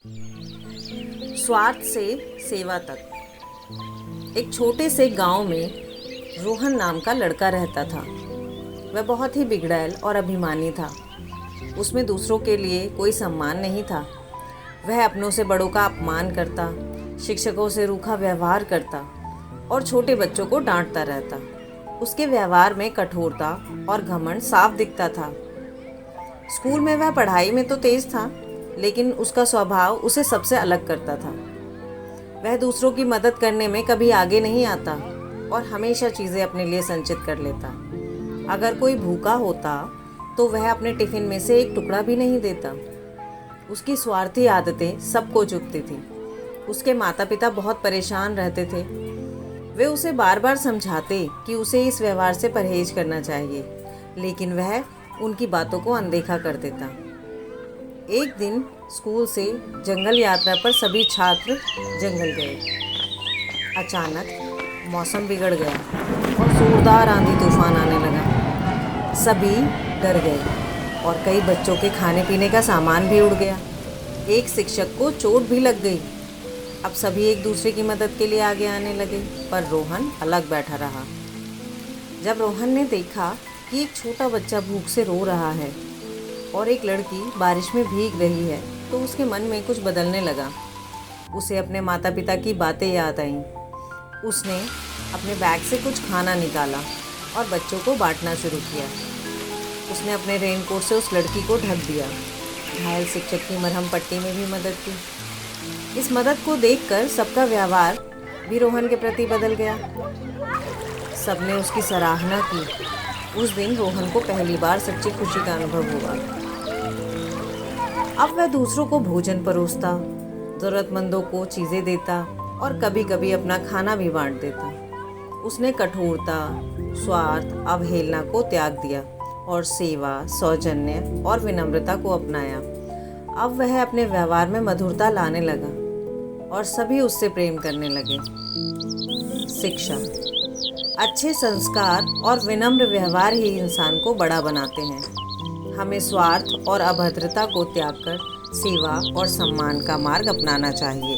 स्वार्थ से सेवा तक। एक छोटे से गांव में रोहन नाम का लड़का रहता था। वह बहुत ही बिगड़ैल और अभिमानी था। उसमें दूसरों के लिए कोई सम्मान नहीं था। वह अपनों से बड़ों का अपमान करता, शिक्षकों से रूखा व्यवहार करता और छोटे बच्चों को डांटता रहता। उसके व्यवहार में कठोरता और घमंड साफ दिखता था। स्कूल में वह पढ़ाई में तो तेज था, लेकिन उसका स्वभाव उसे सबसे अलग करता था। वह दूसरों की मदद करने में कभी आगे नहीं आता और हमेशा चीज़ें अपने लिए संचित कर लेता। अगर कोई भूखा होता तो वह अपने टिफिन में से एक टुकड़ा भी नहीं देता। उसकी स्वार्थी आदतें सबको चुभती थी। उसके माता पिता बहुत परेशान रहते थे। वे उसे बार बार समझाते कि उसे इस व्यवहार से परहेज करना चाहिए, लेकिन वह उनकी बातों को अनदेखा कर देता। एक दिन स्कूल से जंगल यात्रा पर सभी छात्र जंगल गए। अचानक मौसम बिगड़ गया और जोरदार आंधी तूफान आने लगा। सभी डर गए और कई बच्चों के खाने पीने का सामान भी उड़ गया। एक शिक्षक को चोट भी लग गई। अब सभी एक दूसरे की मदद के लिए आगे आने लगे, पर रोहन अलग बैठा रहा। जब रोहन ने देखा कि एक छोटा बच्चा भूख से रो रहा है और एक लड़की बारिश में भीग रही है, तो उसके मन में कुछ बदलने लगा। उसे अपने माता पिता की बातें याद आईं। उसने अपने बैग से कुछ खाना निकाला और बच्चों को बांटना शुरू किया। उसने अपने रेनकोट से उस लड़की को ढक दिया। घायल शिक्षक की मरहम पट्टी में भी मदद की। इस मदद को देखकर सबका व्यवहार भी रोहन के प्रति बदल गया। सबने उसकी सराहना की। उस दिन रोहन को पहली बार सच्ची खुशी का अनुभव हुआ। अब वह दूसरों को भोजन परोसता, जरूरतमंदों को चीज़ें देता और कभी कभी अपना खाना भी बांट देता। उसने कठोरता, स्वार्थ, अवहेलना को त्याग दिया और सेवा, सौजन्य और विनम्रता को अपनाया। अब वह अपने व्यवहार में मधुरता लाने लगा और सभी उससे प्रेम करने लगे। शिक्षा, अच्छे संस्कार और विनम्र व्यवहार ही इंसान को बड़ा बनाते हैं। हमें स्वार्थ और अभद्रता को त्याग कर सेवा और सम्मान का मार्ग अपनाना चाहिए।